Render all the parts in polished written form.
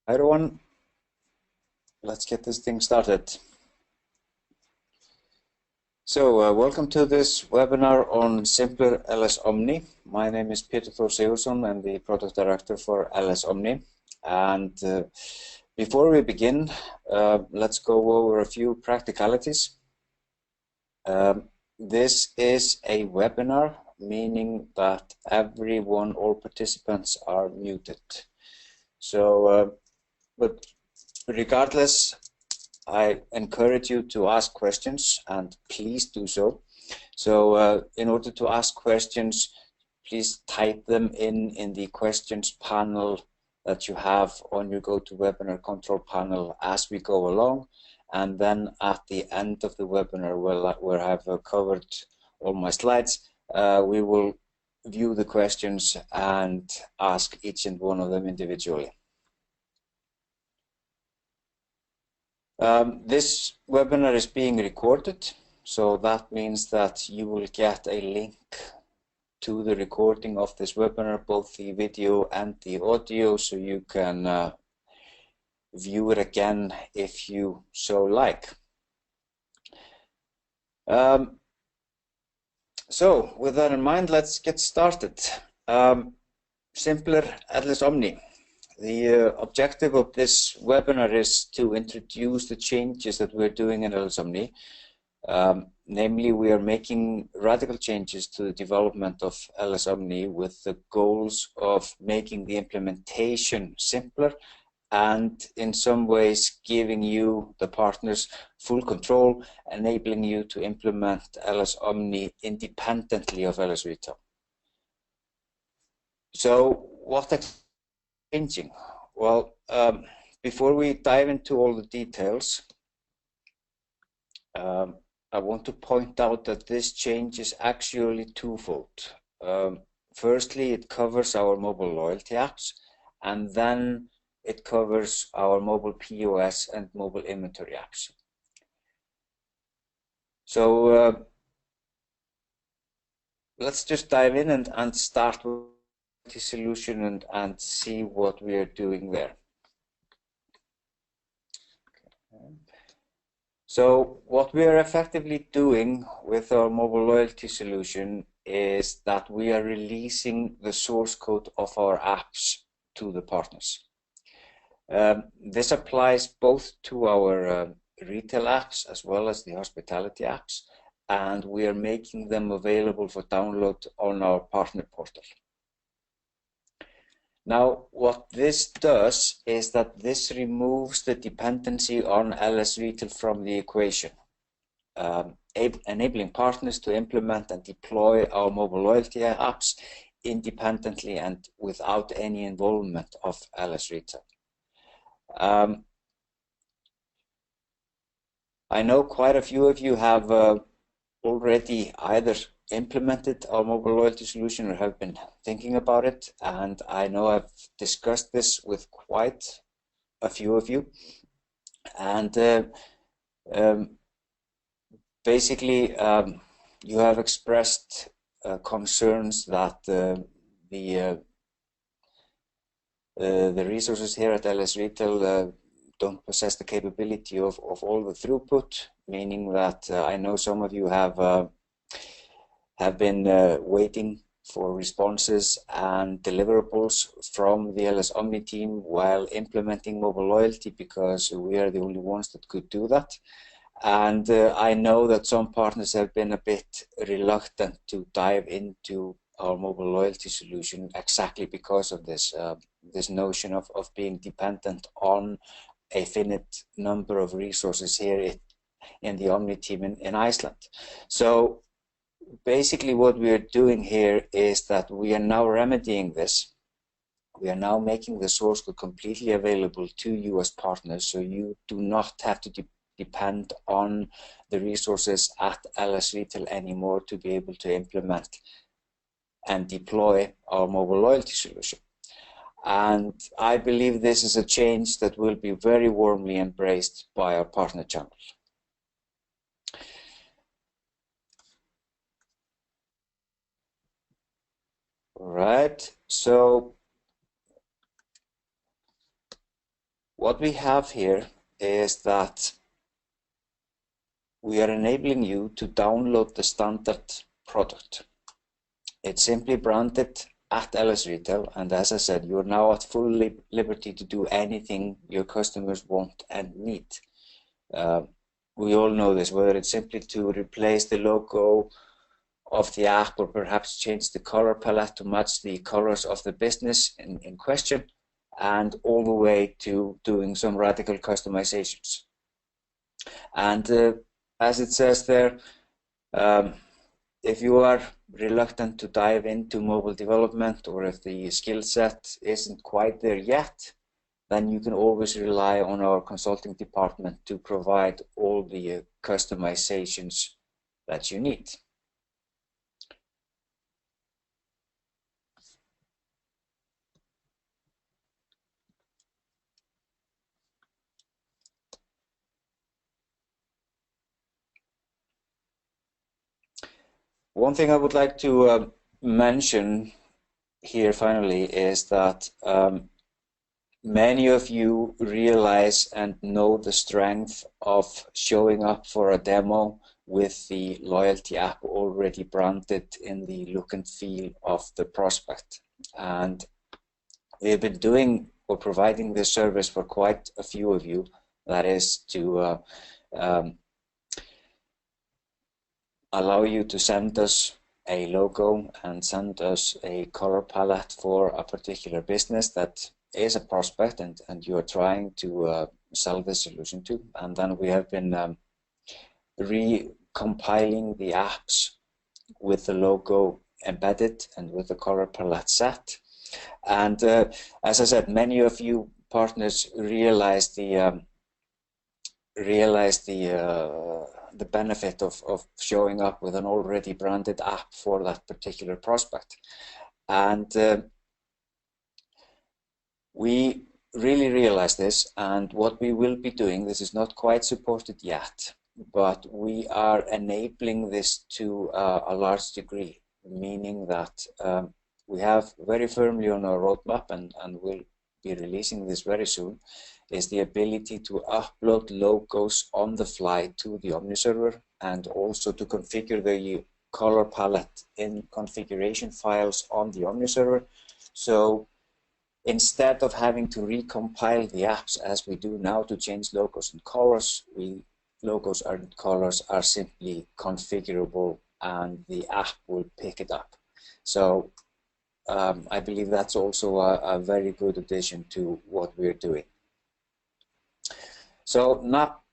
Hi everyone, let's get this thing started. So, welcome to this webinar on Simpler LS Omni. My name is Peter Thor Sigurðsson. I'm the product director for LS Omni. And before we begin, let's go over a few practicalities. This is a webinar, meaning that all participants are muted. So, but regardless, I encourage you to ask questions, and please do so. So in order to ask questions, please type them in the questions panel that you have on your GoToWebinar control panel as we go along. And then at the end of the webinar, where I've covered all my slides, we will view the questions and ask each and one of them individually. This webinar is being recorded, so that means that you will get a link to the recording of this webinar, both the video and the audio, so you can view it again if you so like. So with that in mind, let's get started. Simpler LS Omni. The objective of this webinar is to introduce the changes that we're doing in LS Omni. Namely, we are making radical changes to the development of LS Omni with the goals of making the implementation simpler and in some ways giving you, the partners, full control, enabling you to implement LS Omni independently of LS Retail. So what is changing? Well, before we dive into all the details, I want to point out that this change is actually twofold. Firstly, it covers our mobile loyalty apps, and then it covers our mobile POS and mobile inventory apps. So let's just dive in and start with the solution and see what we are doing there. So what we are effectively doing with our mobile loyalty solution is that we are releasing the source code of our apps to the partners. This applies both to our retail apps as well as the hospitality apps, and we are making them available for download on our partner portal. Now, what this does is that this removes the dependency on LS Retail from the equation, enabling partners to implement and deploy our mobile loyalty apps independently and without any involvement of LS Retail. I know quite a few of you have already either implemented our mobile loyalty solution or have been thinking about it, and I know I've discussed this with quite a few of you, and basically you have expressed concerns that the resources here at LS Retail don't possess the capability of all the throughput, meaning that I know some of you have been waiting for responses and deliverables from the LS Omni team while implementing mobile loyalty, because we are the only ones that could do that. And I know that some partners have been a bit reluctant to dive into our mobile loyalty solution exactly because of this this notion of being dependent on a finite number of resources here in the Omni team in Iceland. So basically what we are doing here is that we are now remedying this. We are now making the source code completely available to you as partners, so you do not have to depend on the resources at LS Retail anymore to be able to implement and deploy our mobile loyalty solution. And I believe this is a change that will be very warmly embraced by our partner channel. All right, so what we have here is that we are enabling you to download the standard product. It's simply branded at LS Retail, and as I said, you're now at full liberty to do anything your customers want and need. We all know this, whether it's simply to replace the logo of the app or perhaps change the color palette to match the colors of the business in question, and all the way to doing some radical customizations. And as it says there, if you are reluctant to dive into mobile development, or if the skill set isn't quite there yet, then you can always rely on our consulting department to provide all the customizations that you need. One thing I would like to mention here finally is that many of you realize and know the strength of showing up for a demo with the loyalty app already branded in the look and feel of the prospect. And we've been doing or providing this service for quite a few of you. That is to allow you to send us a logo and send us a color palette for a particular business that is a prospect and you are trying to sell this solution to. And then we have been recompiling the apps with the logo embedded and with the color palette set. And as I said, many of you partners realize the benefit of showing up with an already branded app for that particular prospect. And we really realize this, and what we will be doing, this is not quite supported yet, but we are enabling this to a large degree, meaning that we have very firmly on our roadmap, and we'll be releasing this very soon, is the ability to upload logos on the fly to the OmniServer, and also to configure the color palette in configuration files on the OmniServer. So instead of having to recompile the apps as we do now to change logos and colors, logos and colors are simply configurable and the app will pick it up. So I believe that's also a very good addition to what we're doing. So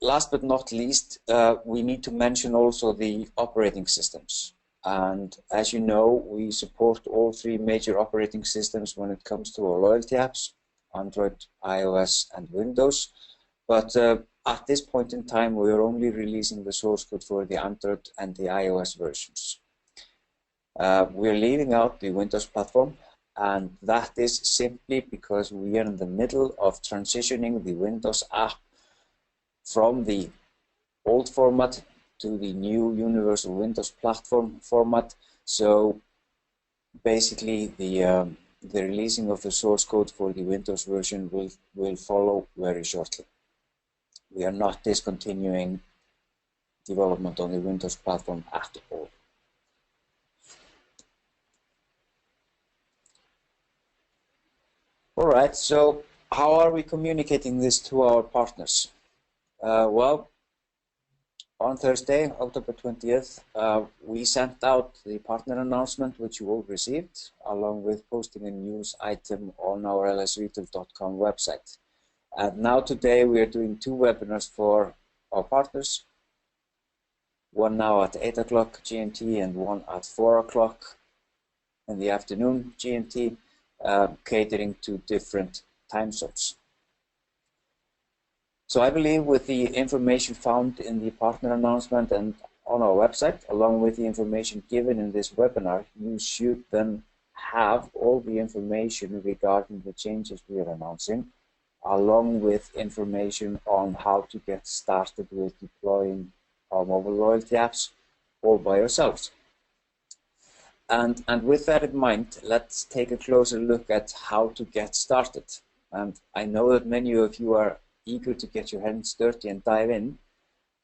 last but not least, we need to mention also the operating systems. And as you know, we support all three major operating systems when it comes to our loyalty apps: Android, iOS, and Windows. But at this point in time, we are only releasing the source code for the Android and the iOS versions. We're leaving out the Windows platform, and that is simply because we are in the middle of transitioning the Windows app from the old format to the new Universal Windows Platform format. So basically the releasing of the source code for the Windows version will follow very shortly. We are not discontinuing development on the Windows platform at all. All right, so how are we communicating this to our partners? Well, on Thursday, October 20th, we sent out the partner announcement, which you all received, along with posting a news item on our lsretail.com website. And now today we are doing 2 webinars for our partners, one now at 8 o'clock GMT and one at 4 o'clock in the afternoon GMT, catering to different time zones. So I believe with the information found in the partner announcement and on our website, along with the information given in this webinar, you should then have all the information regarding the changes we are announcing, along with information on how to get started with deploying our mobile loyalty apps all by yourselves. And with that in mind, let's take a closer look at how to get started. And I know that many of you are eager to get your hands dirty and dive in,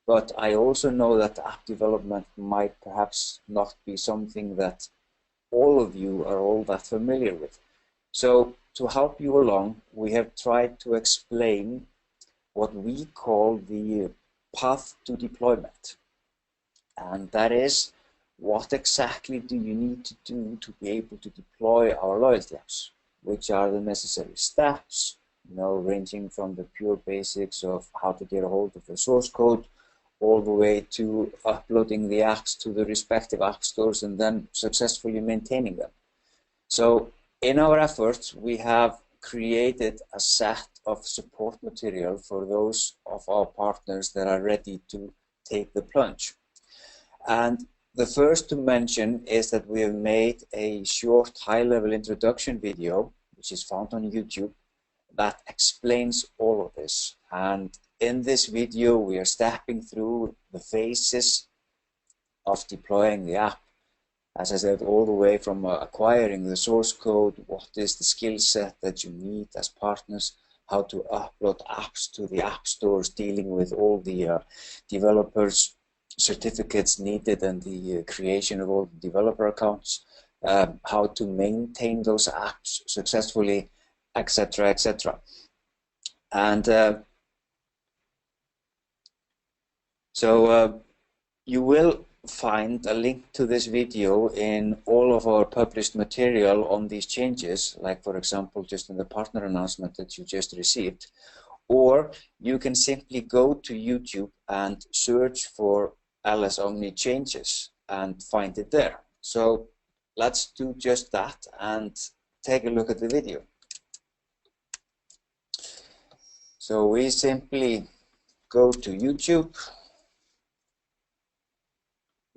but I also know that app development might perhaps not be something that all of you are all that familiar with. So to help you along, we have tried to explain what we call the path to deployment. And that is, what exactly do you need to do to be able to deploy our loyalty apps? Which are the necessary steps, ranging from the pure basics of how to get a hold of the source code, all the way to uploading the apps to the respective app stores and then successfully maintaining them. So in our efforts, we have created a set of support material for those of our partners that are ready to take the plunge. And the first to mention is that we have made a short high-level introduction video, which is found on YouTube, that explains all of this. And in this video, we are stepping through the phases of deploying the app. As I said, all the way from acquiring the source code, what is the skill set that you need as partners, how to upload apps to the app stores, dealing with all the developers' certificates needed and the creation of all the developer accounts, how to maintain those apps successfully, etc., etc. And so you will find a link to this video in all of our published material on these changes, like for example just in the partner announcement that you just received, or you can simply go to YouTube and search for LS Omni changes and find it there. So let's do just that and take a look at the video. So we simply go to YouTube.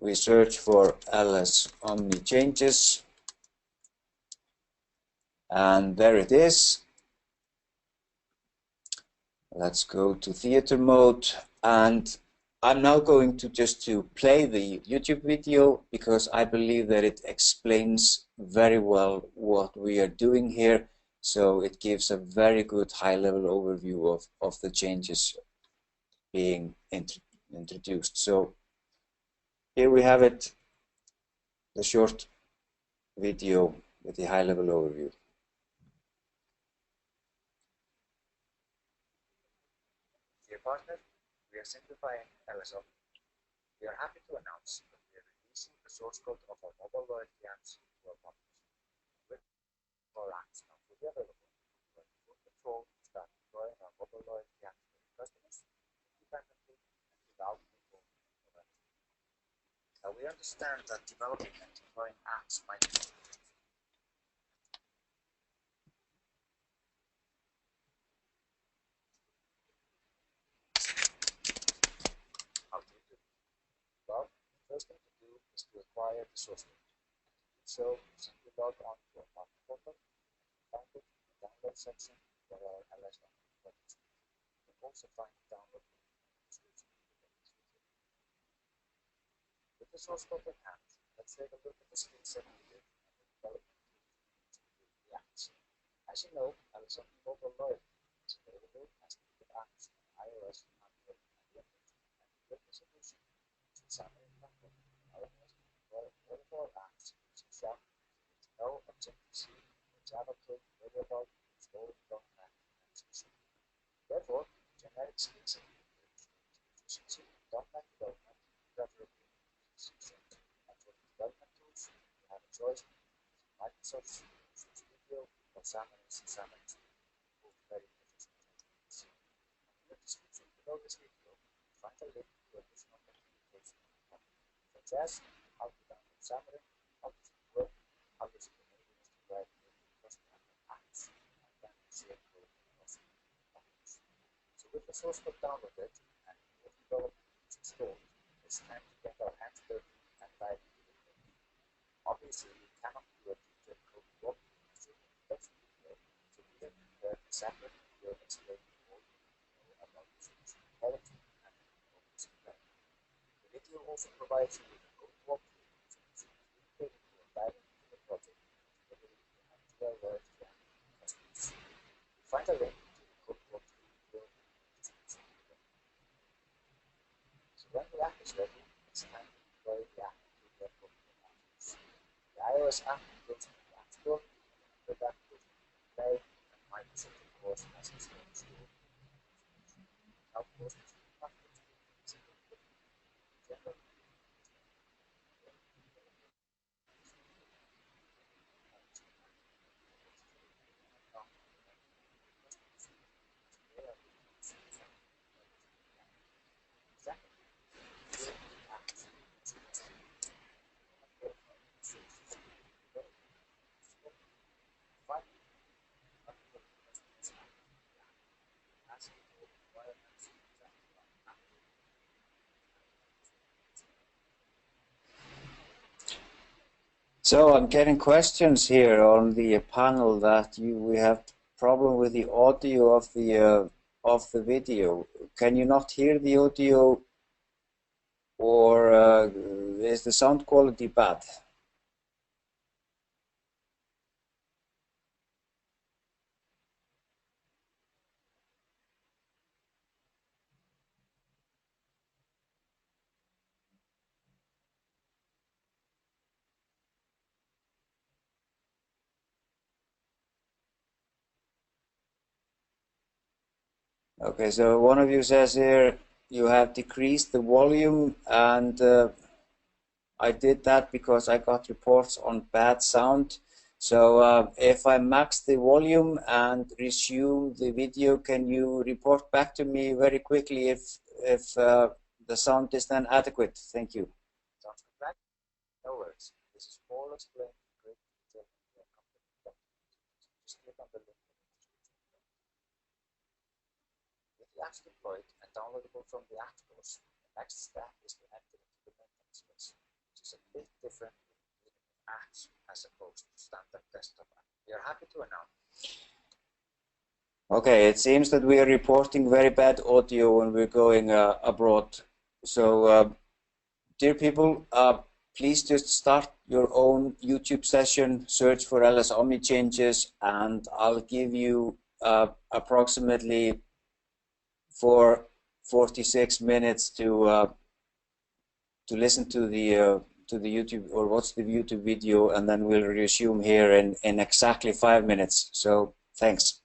We search for LS Omni changes, and there it is. Let's go to theater mode, and I'm now going to just play the YouTube video because I believe that it explains very well what we are doing here. So it gives a very good high-level overview of the changes being introduced. So here we have it, the short video with the high-level overview. Dear partner, we are simplifying LS Omni. We are happy to announce that we are releasing the source code of our mobile loyalty apps to our partners. With our apps now fully available, we are in full control to start deploying our mobile loyalty apps to our customers independently and without involvement of others. Now we understand that developing and deploying apps might be well, the first thing to do is to acquire the source code. So simply log on to our partner portal and find it in the download section for our LS Omni projects. You can also find the download link in the description of this video. With the source code in hand, let's take a look at the skill set needed and the development tools to improve the apps. As you know, LS Omni Mobile Loyalty is available as native apps on iOS, Android, and Windows, and with the solution Xamarin Platform allowing us to deploy all of our apps using Xamarin with no Objective-C or Java code variable installed from Mac and PC. Therefore, generic skills and efficiency in .NET development preferably using C#. And for the development tools, you have a choice between using Microsoft Studio or Xamarin's Xamarin Studio, both very efficient techniques. In the description below this video, you find a link to additional documentation such as how to download Xamarin, how does it work, how does it enable us to write custom apps, and then share code across partners. So with the source code downloaded and the development is installed, it's time to get our hands dirty and dive into the code. Obviously, we cannot do a detailed code walkthrough during the introduction video, so we have prepared a separate video explaining all you need to know about the solution quality and performance development. The video also provides you with a code walkthrough, so as soon as we click into a diving into the project, together with the Antiware loyalty app customers. You find a link iOS app, go to the App Store, put that play, and Microsoft, of course, has its own store. Of course, it's general. So I'm getting questions here on the panel that we have problem with the audio of the video. Can you not hear the audio, or is the sound quality bad? Okay, so one of you says here you have decreased the volume, and I did that because I got reports on bad sound. So if I max the volume and resume the video, can you report back to me very quickly if the sound is then adequate? Thank you. Sounds correct? No worries. This is all explained in great detail in the accompanying document. Just click on the link in the description. With the apps deployed and downloadable from the App Stores, the next step is to enter into the maintenance space, which is a bit different with apps as opposed to standard desktop app. We are happy to announce. Okay, it seems that we are reporting very bad audio when we're going abroad. So, dear people, please just start your own YouTube session, search for LS Omni changes, and I'll give you approximately 46 minutes to listen to the YouTube or watch the YouTube video, and then we'll resume here in exactly 5 minutes. So thanks.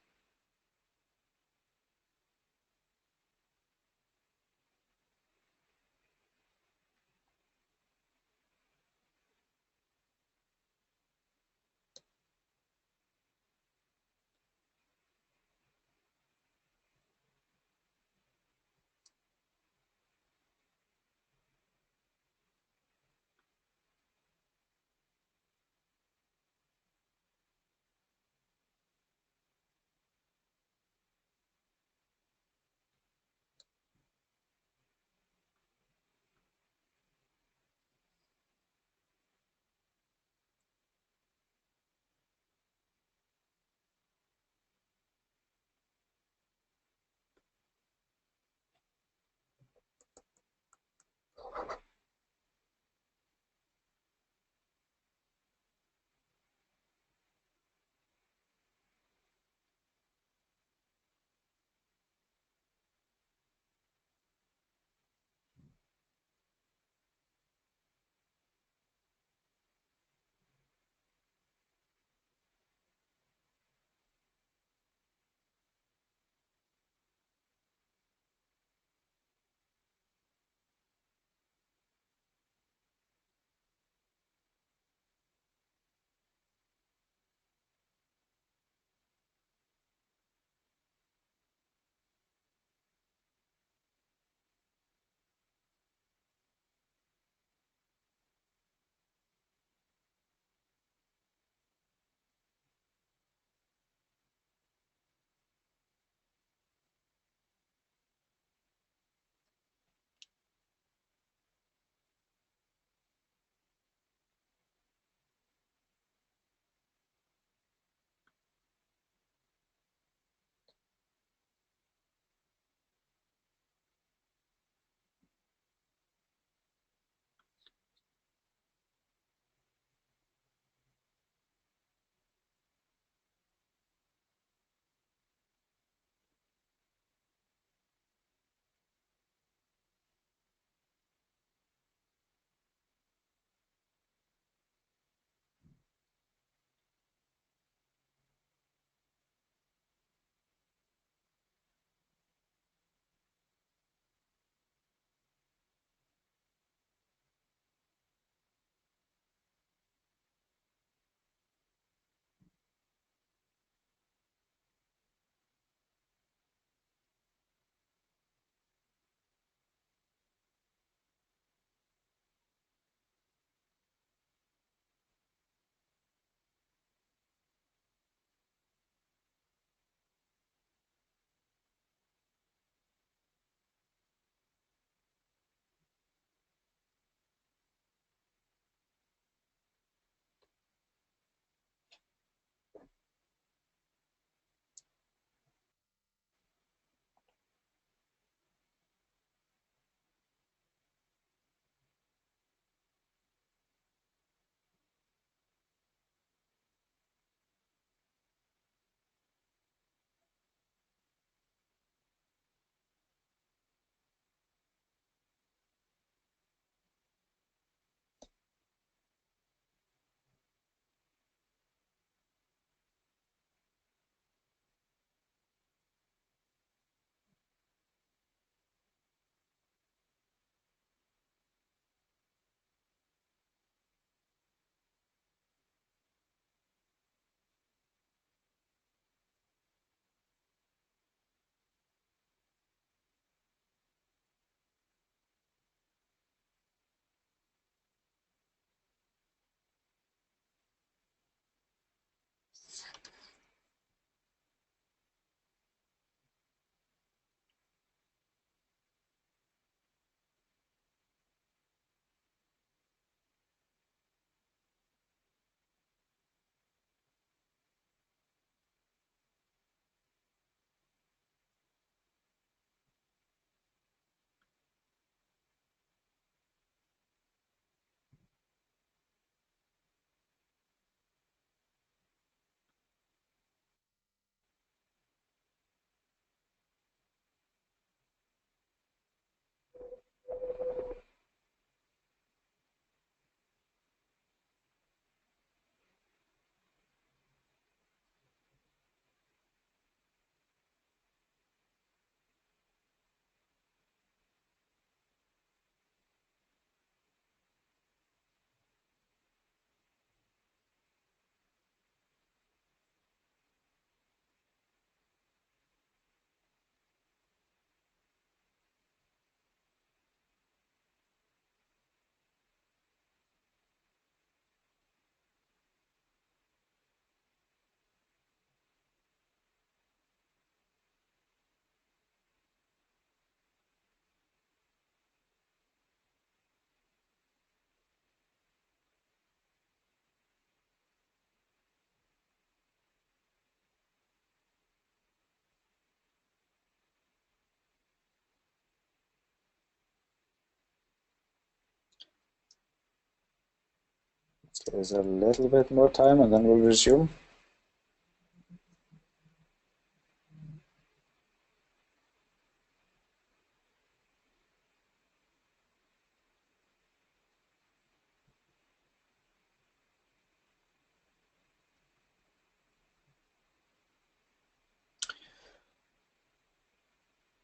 is a little bit more time and then we'll resume.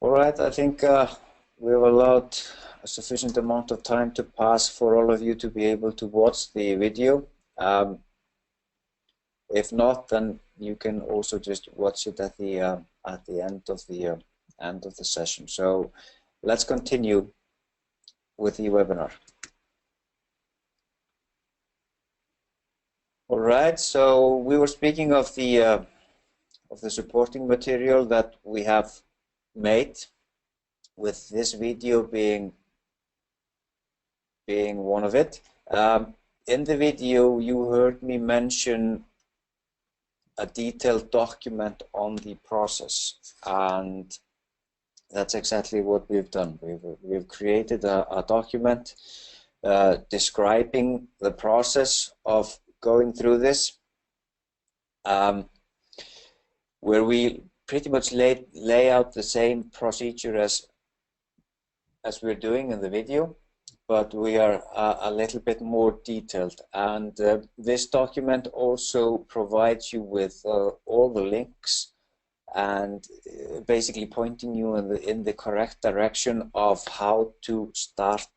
All right, I think we've allowed a sufficient amount of time to pass for all of you to be able to watch the video. If not, then you can also just watch it at the end of the session. So let's continue with the webinar. All right, so we were speaking of the supporting material that we have made, with this video being one of it. In the video, you heard me mention a detailed document on the process, and that's exactly what we've done. We've created a document describing the process of going through this, where we pretty much lay out the same procedure as we're doing in the video, but we are a little bit more detailed. And this document also provides you with all the links and basically pointing you in the correct direction of how to start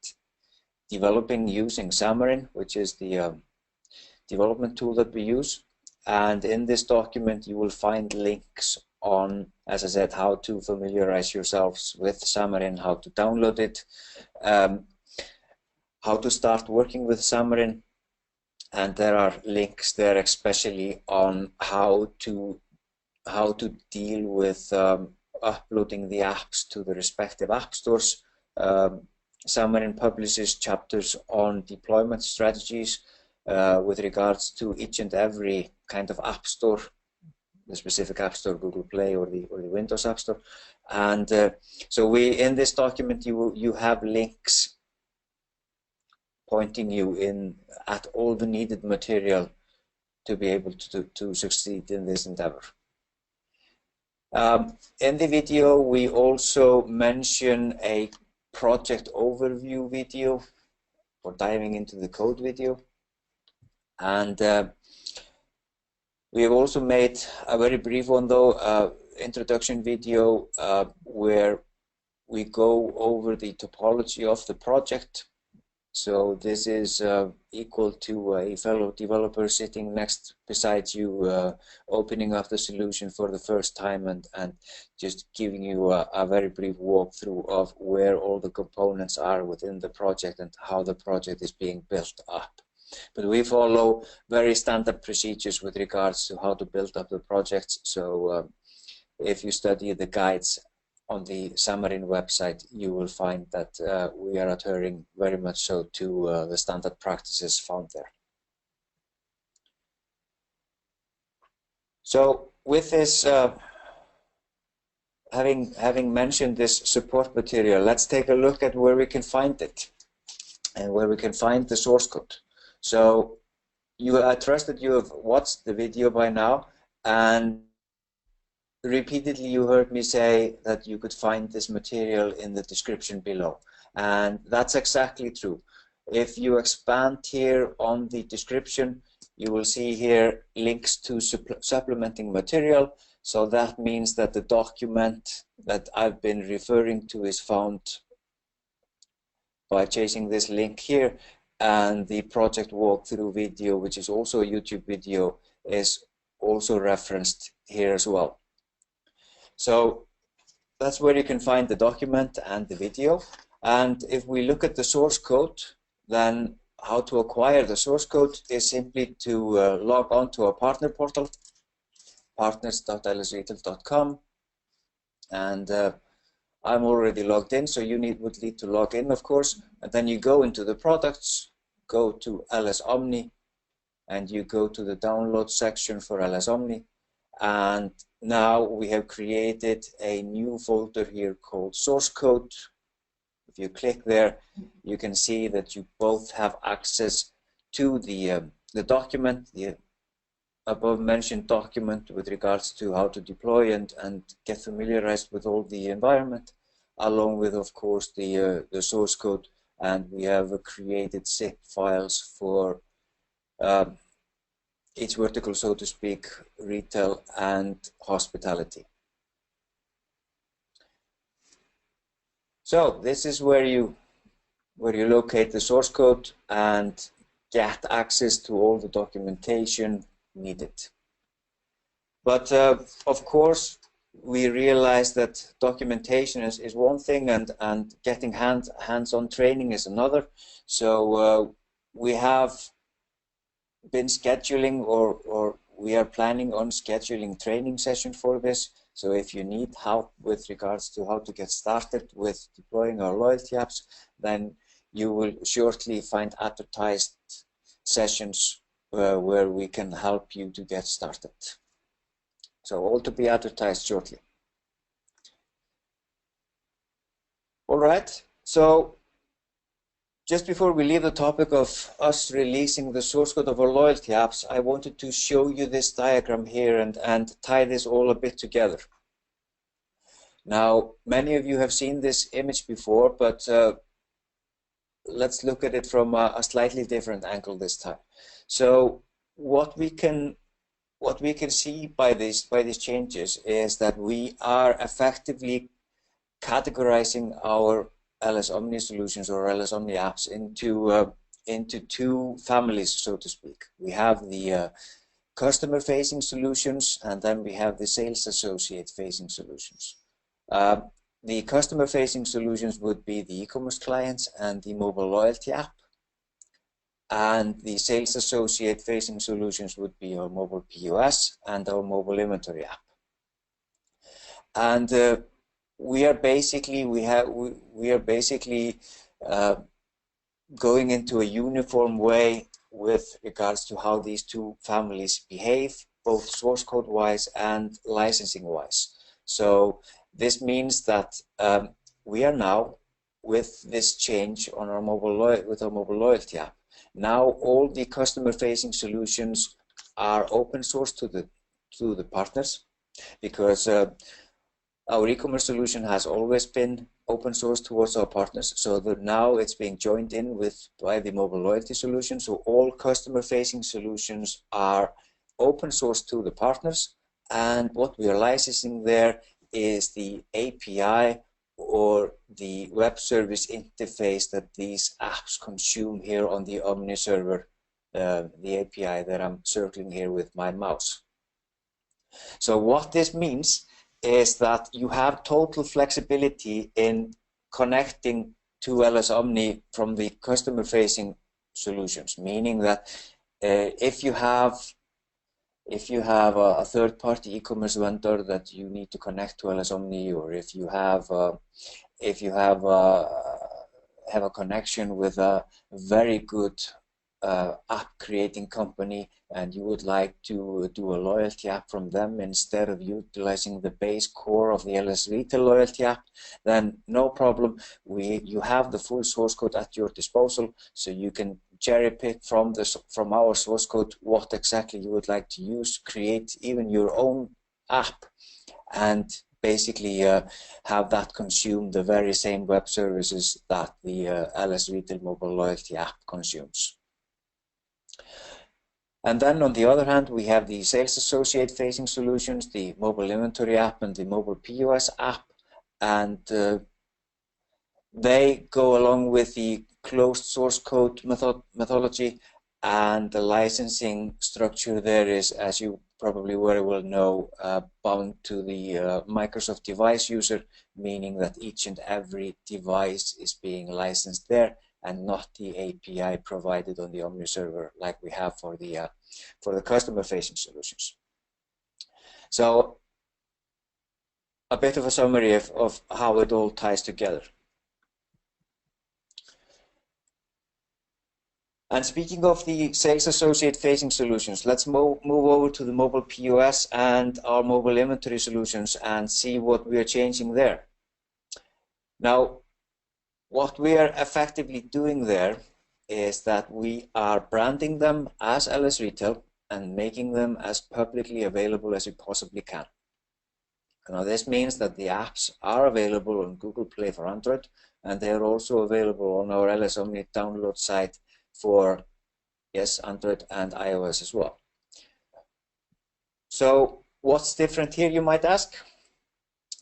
developing using Xamarin, which is the development tool that we use. And in this document you will find links on, as I said, how to familiarize yourselves with Xamarin, how to download it, how to start working with Xamarin, and there are links there especially on how to deal with uploading the apps to the respective app stores. Xamarin publishes chapters on deployment strategies with regards to each and every kind of app store, the specific app store, Google Play or the Windows App Store. And so in this document you have links pointing you at all the needed material to be able to succeed in this endeavor. In the video we also mention a project overview video for diving into the code video, and we have also made a very brief one though, introduction video where we go over the topology of the project. So this is equal to a fellow developer sitting next beside you, opening up the solution for the first time and just giving you a very brief walkthrough of where all the components are within the project and how the project is being built up. But we follow very standard procedures with regards to how to build up the projects. So if you study the guides on the Xamarin website, you will find that we are adhering very much so to the standard practices found there. So with this, having mentioned this support material, let's take a look at where we can find it and where we can find the source code. So I trust that you have watched the video by now, and repeatedly you heard me say that you could find this material in the description below, and that's exactly true. If you expand here on the description, you will see here links to supplementing material. So that means that the document that I've been referring to is found by chasing this link here, and the project walkthrough video, which is also a YouTube video, is also referenced here as well. So that's where you can find the document and the video. And if we look at the source code, then how to acquire the source code is simply to log on to our partner portal, partners.lsretail.com, and I'm already logged in, so you would need to log in, of course, and then you go into the products, go to LS Omni, and you go to the download section for LS Omni, and now we have created a new folder here called source code. If you click there, you can see that you both have access to the the document, the above mentioned document with regards to how to deploy and get familiarized with all the environment, along with, of course, the source code. And we have created zip files for each vertical, so to speak, retail and hospitality. So this is where you locate the source code and get access to all the documentation needed. But of course, we realize that documentation is one thing, and getting hands-on training is another. So we have been scheduling, or we are planning on scheduling training sessions for this. So if you need help with regards to how to get started with deploying our loyalty apps, then you will shortly find advertised sessions where we can help you to get started. So all to be advertised shortly. All right, so just before we leave the topic of us releasing the source code of our loyalty apps, I wanted to show you this diagram here and tie this all a bit together. Now, many of you have seen this image before, but let's look at it from a slightly different angle this time. So what we can see by these changes is that we are effectively categorizing our LS Omni solutions or LS Omni apps into two families, so to speak. We have the customer-facing solutions, and then we have the sales associate-facing solutions. The customer-facing solutions would be the e-commerce clients and the mobile loyalty app, and the sales associate-facing solutions would be our mobile POS and our mobile inventory app. And we are basically going into a uniform way with regards to how these two families behave, both source code wise and licensing wise. So this means that we are now, with this change on our mobile loyalty app, now all the customer facing solutions are open source to the partners, because our e-commerce solution has always been open source towards our partners, so that now it's being joined in by the mobile loyalty solution. So all customer-facing solutions are open source to the partners, and what we are licensing there is the API or the web service interface that these apps consume here on the Omni server, the API that I'm circling here with my mouse. So what this means is that you have total flexibility in connecting to LS Omni from the customer-facing solutions, meaning that if you have a third-party e-commerce vendor that you need to connect to LS Omni, or if you have a connection with a very good app creating company, and you would like to do a loyalty app from them instead of utilizing the base core of the LS Retail loyalty app, then no problem. You have the full source code at your disposal, so you can cherry pick from our source code what exactly you would like to use, create even your own app, and basically have that consume the very same web services that the LS Retail mobile loyalty app consumes. And then on the other hand, we have the sales associate facing solutions, the mobile inventory app and the mobile POS app, and they go along with the closed source code methodology, and the licensing structure there is, as you probably very well know, bound to the Microsoft device user, meaning that each and every device is being licensed there, and not the API provided on the Omni server like we have for the customer-facing solutions. So a bit of a summary of how it all ties together. And speaking of the sales associate facing solutions, let's move over to the mobile POS and our mobile inventory solutions and see what we are changing there. Now, what we are effectively doing there is that we are branding them as LS Retail and making them as publicly available as we possibly can. Now this means that the apps are available on Google Play for Android, and they are also available on our LS Omni download site for, yes, Android and iOS as well. So what's different here, you might ask?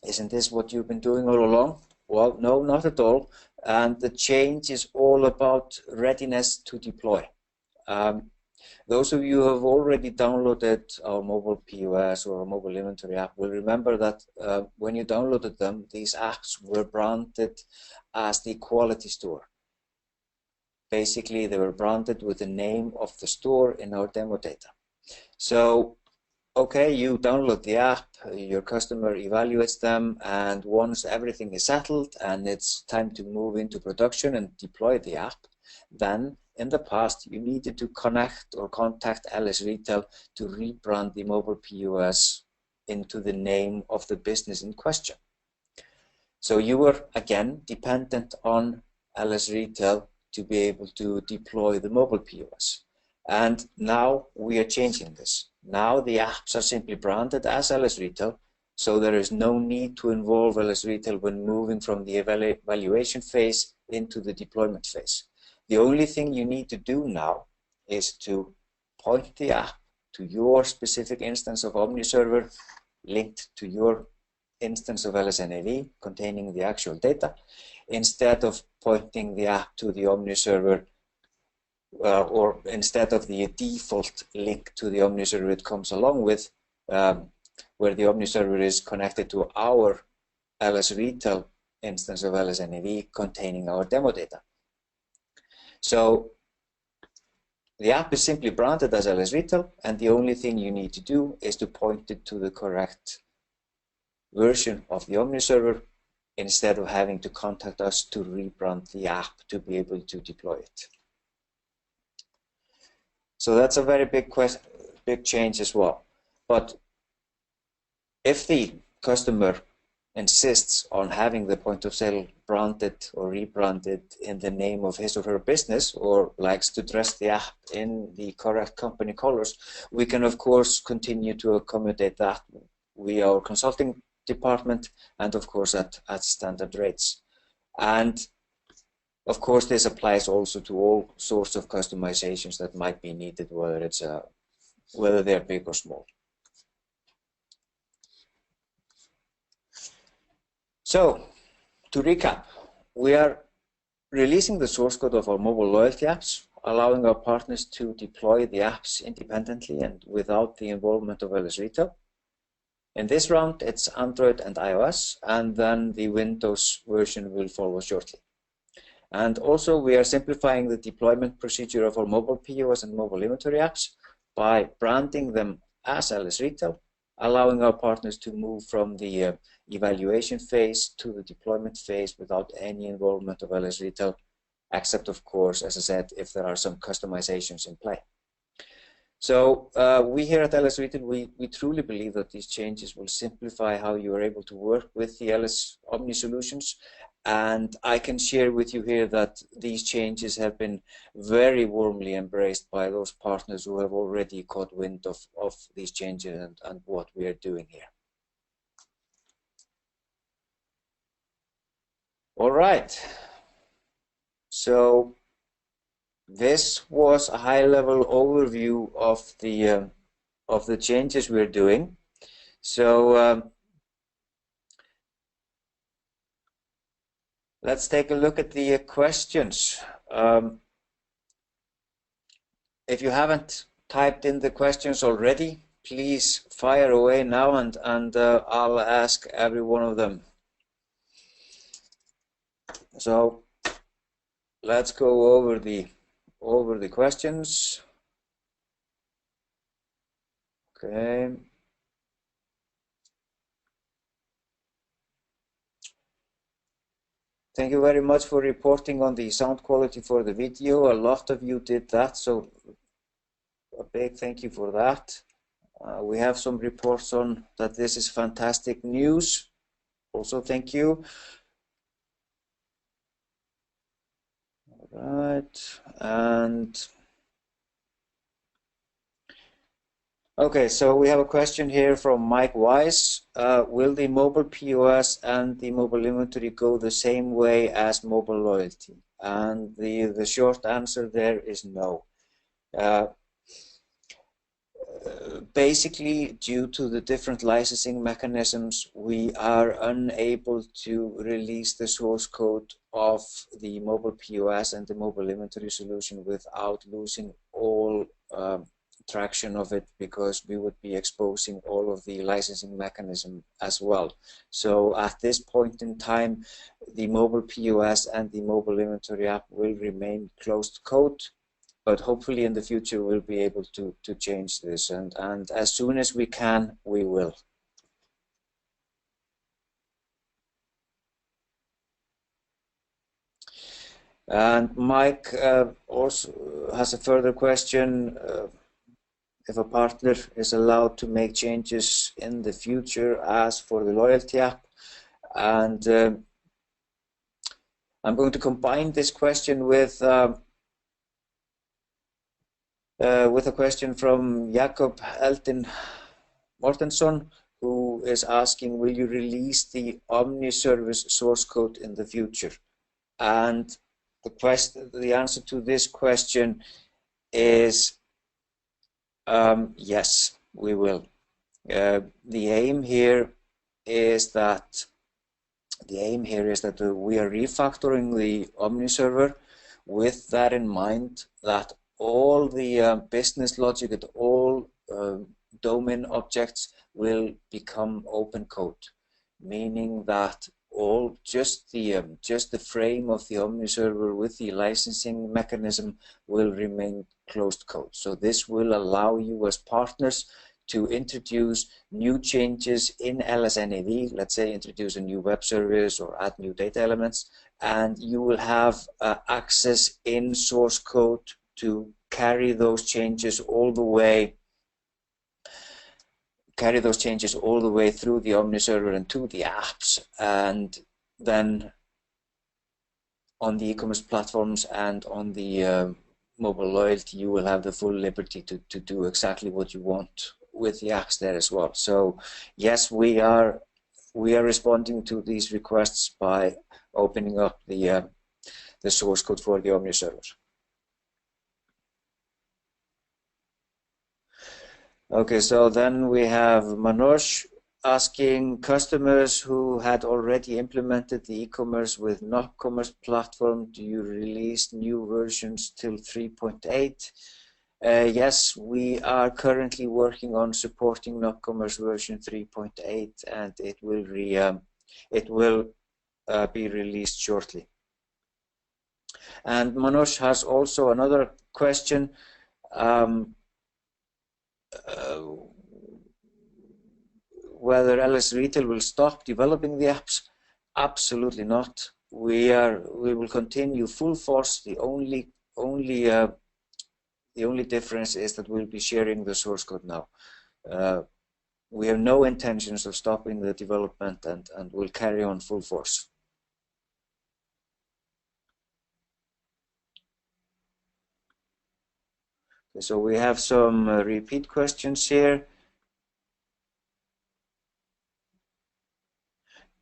Isn't this what you've been doing all along? Well, no, not at all. And the change is all about readiness to deploy. Those of you who have already downloaded our mobile POS or our mobile inventory app will remember that when you downloaded them, these apps were branded as the quality store. Basically, they were branded with the name of the store in our demo data. So, okay, you download the app, your customer evaluates them, and once everything is settled and it's time to move into production and deploy the app, then in the past you needed to connect or contact LS Retail to rebrand the mobile POS into the name of the business in question. So you were again dependent on LS Retail to be able to deploy the mobile POS. And now we are changing this. Now the apps are simply branded as LS Retail, so there is no need to involve LS Retail when moving from the evaluation phase into the deployment phase. The only thing you need to do now is to point the app to your specific instance of OmniServer linked to your instance of LSNAV containing the actual data, instead of pointing the app to the OmniServer or instead of the default link to the OmniServer it comes along with, where the OmniServer is connected to our LS Retail instance of LSNAV containing our demo data. So the app is simply branded as LS Retail, and the only thing you need to do is to point it to the correct version of the OmniServer instead of having to contact us to rebrand the app to be able to deploy it. So that's a very big change as well. But if the customer insists on having the point of sale branded or rebranded in the name of his or her business, or likes to dress the app in the correct company colors, we can of course continue to accommodate that via our consulting department and of course at standard rates. And of course this applies also to all sorts of customizations that might be needed, whether they're big or small. So, to recap, we are releasing the source code of our mobile loyalty apps, allowing our partners to deploy the apps independently and without the involvement of LS Retail. In this round, it's Android and iOS, and then the Windows version will follow shortly. And also, we are simplifying the deployment procedure of our mobile POS and mobile inventory apps by branding them as LS Retail, allowing our partners to move from the evaluation phase to the deployment phase without any involvement of LS Retail, except of course, as I said, if there are some customizations in play. So we here at LS Retail, we truly believe that these changes will simplify how you are able to work with the LS Omni solutions. And I can share with you here that these changes have been very warmly embraced by those partners who have already caught wind of these changes and what we are doing here. All right. So this was a high-level overview of the changes we're doing. So let's take a look at the questions. If you haven't typed in the questions already, please fire away now, and I'll ask every one of them. So let's go over the questions. Okay. Thank you very much for reporting on the sound quality for the video. A lot of you did that, so a big thank you for that. We have some reports on that this is fantastic news. Also, thank you. All Right, and okay, so we have a question here from Mike Wise. Will the mobile POS and the mobile inventory go the same way as mobile loyalty? And the short answer there is no. Basically, due to the different licensing mechanisms, we are unable to release the source code of the mobile POS and the mobile inventory solution without losing all traction of it, because we would be exposing all of the licensing mechanism as well. So at this point in time, the mobile POS and the mobile inventory app will remain closed code, but hopefully in the future we'll be able to change this, and as soon as we can, we will. And Mike also has a further question. If a partner is allowed to make changes in the future as for the loyalty app, and I'm going to combine this question with a question from Jakob Elton Mortensson, who is asking, will you release the omni-service source code in the future? And the answer to this question is yes, we will. The aim here is that we are refactoring the Omni server with that in mind, that all the business logic and all domain objects will become open code, meaning that just the frame of the Omni server with the licensing mechanism will remain closed code. So this will allow you as partners to introduce new changes in LSNAV, let's say introduce a new web service or add new data elements, and you will have access in source code to carry those changes all the way through the Omni server and to the apps, and then on the e-commerce platforms and on the mobile loyalty, you will have the full liberty to do exactly what you want with the apps there as well. So yes, we are responding to these requests by opening up the source code for the Omni server. Okay, so then we have Manoj asking, customers who had already implemented the e-commerce with NopCommerce platform, do you release new versions till 3.8? Yes, we are currently working on supporting NopCommerce version 3.8, and it will be released shortly. And Manoj has also another question. Whether LS Retail will stop developing the apps? Absolutely not. We will continue full force. The only difference is that we'll be sharing the source code now. We have no intentions of stopping the development, and we'll carry on full force. Okay, so we have some repeat questions here.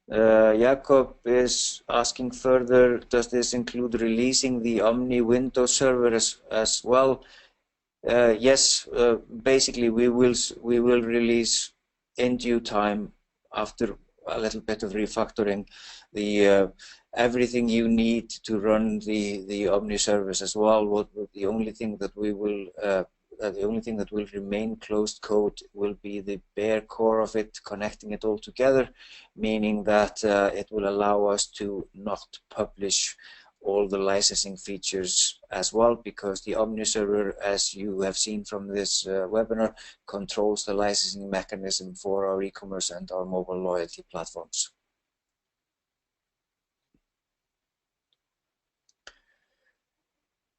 Jakob is asking further, does this include releasing the Omni Windows server as well? Yes, basically we will release in due time, after a little bit of refactoring, the everything you need to run the Omni service as well. The only thing that will remain closed code will be the bare core of it, connecting it all together, meaning that it will allow us to not publish all the licensing features as well, because the Omni server, as you have seen from this webinar, controls the licensing mechanism for our e-commerce and our mobile loyalty platforms.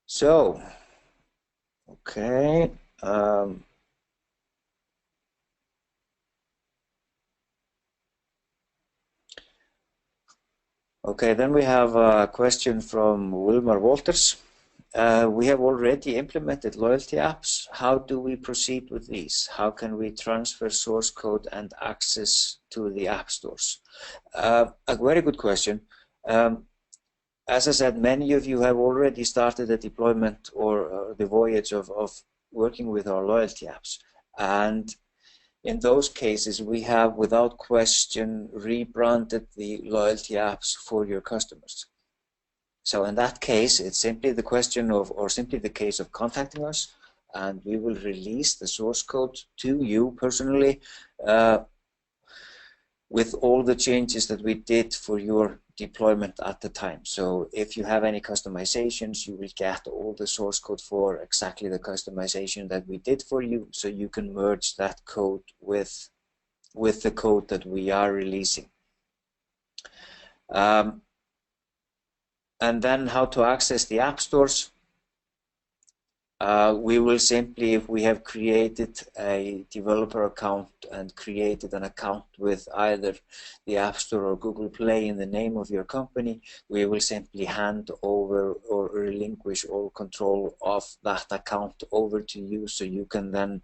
So, okay. Okay, then we have a question from Wilmar Walters. we have already implemented loyalty apps. How do we proceed with these? How can we transfer source code and access to the app stores? A very good question. As I said, many of you have already started the deployment or the voyage of working with our loyalty apps. And in those cases, we have, without question, rebranded the loyalty apps for your customers. So in that case, it's simply the question of, or simply the case of contacting us, and we will release the source code to you personally with all the changes that we did for your deployment at the time. So if you have any customizations, you will get all the source code for exactly the customization that we did for you, so you can merge that code with the code that we are releasing. And then how to access the app stores. We will simply, if we have created a developer account and created an account with either the App Store or Google Play in the name of your company, we will simply hand over or relinquish all control of that account over to you, so you can then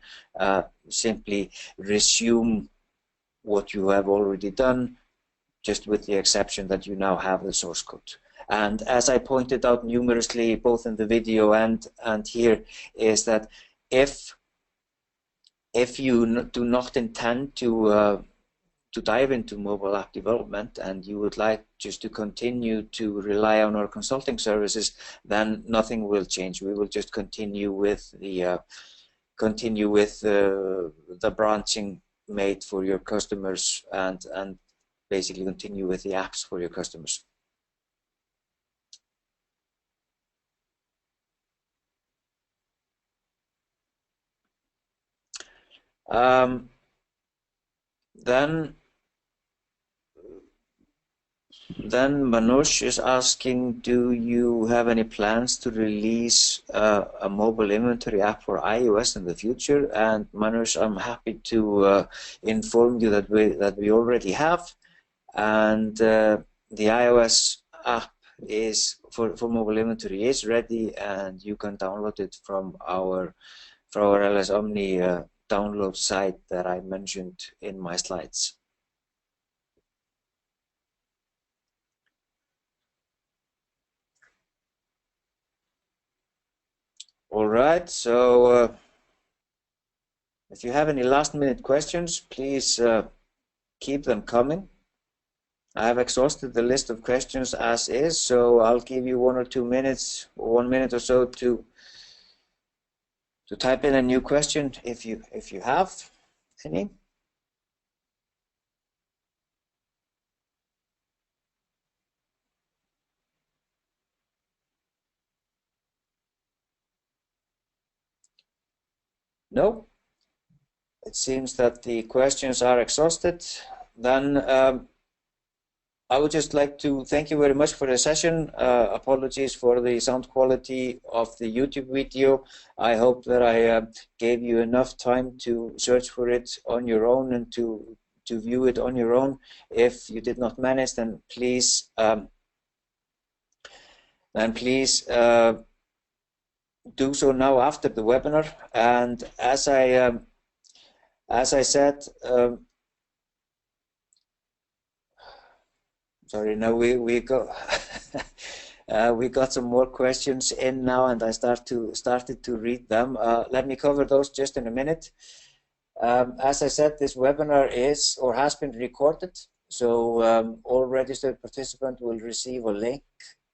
simply resume what you have already done, just with the exception that you now have the source code. And as I pointed out numerously, both in the video and here, is that if you do not intend to dive into mobile app development and you would like just to continue to rely on our consulting services, then nothing will change. We will just continue with the branching made for your customers and basically continue with the apps for your customers. Then Manoj is asking, do you have any plans to release a mobile inventory app for iOS in the future? And Manoj, I'm happy to inform you that we already have, and the iOS app is for mobile inventory is ready, and you can download it from our LS Omni download site that I mentioned in my slides. All right, so if you have any last-minute questions, please keep them coming. I have exhausted the list of questions as is, so I'll give you 1 or 2 minutes, or 1 minute or so to type in a new question if you have any. No, it seems that the questions are exhausted. Then I would just like to thank you very much for the session. Apologies for the sound quality of the YouTube video. I hope that I gave you enough time to search for it on your own and to view it on your own. If you did not manage, then please do so now after the webinar. And as I said, sorry, now we got we got some more questions in now, and I started to read them. Let me cover those just in a minute. As I said, this webinar is or has been recorded, so all registered participants will receive a link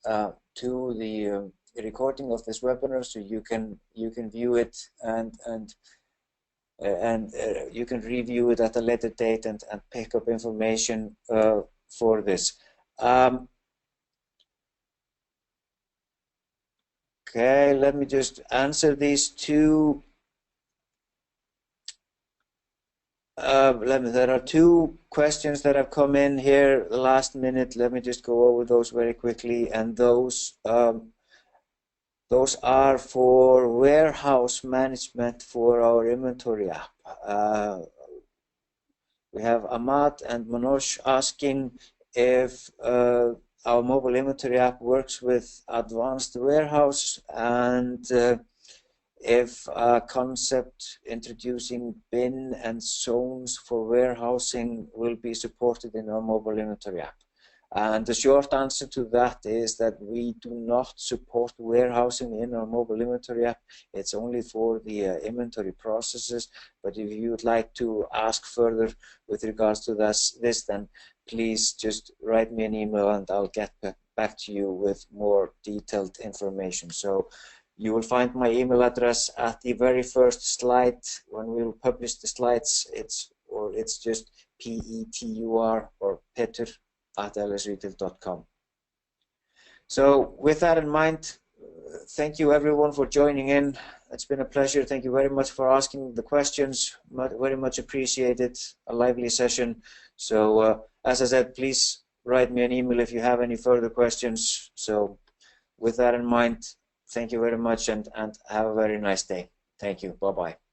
to the recording of this webinar, so you can view it and you can review it at a later date and pick up information for this. Okay, let me just answer these two. There are 2 questions that have come in here last minute. Let me just go over those very quickly, and those are for warehouse management for our inventory app. We have Ahmad and Manoj asking if our mobile inventory app works with advanced warehouse, and if a concept introducing bin and zones for warehousing will be supported in our mobile inventory app. And the short answer to that is that we do not support warehousing in our mobile inventory app. It's only for the inventory processes. But if you would like to ask further with regards to this, then please just write me an email and I'll get back to you with more detailed information. So you will find my email address at the very first slide. When we will publish the slides, it's just PETUR or Peter at lsretail.com. So with that in mind, thank you everyone for joining in. It's been a pleasure. Thank you very much for asking the questions. Very much appreciated. A lively session. So as I said, please write me an email if you have any further questions. So with that in mind, thank you very much and have a very nice day. Thank you. Bye-bye.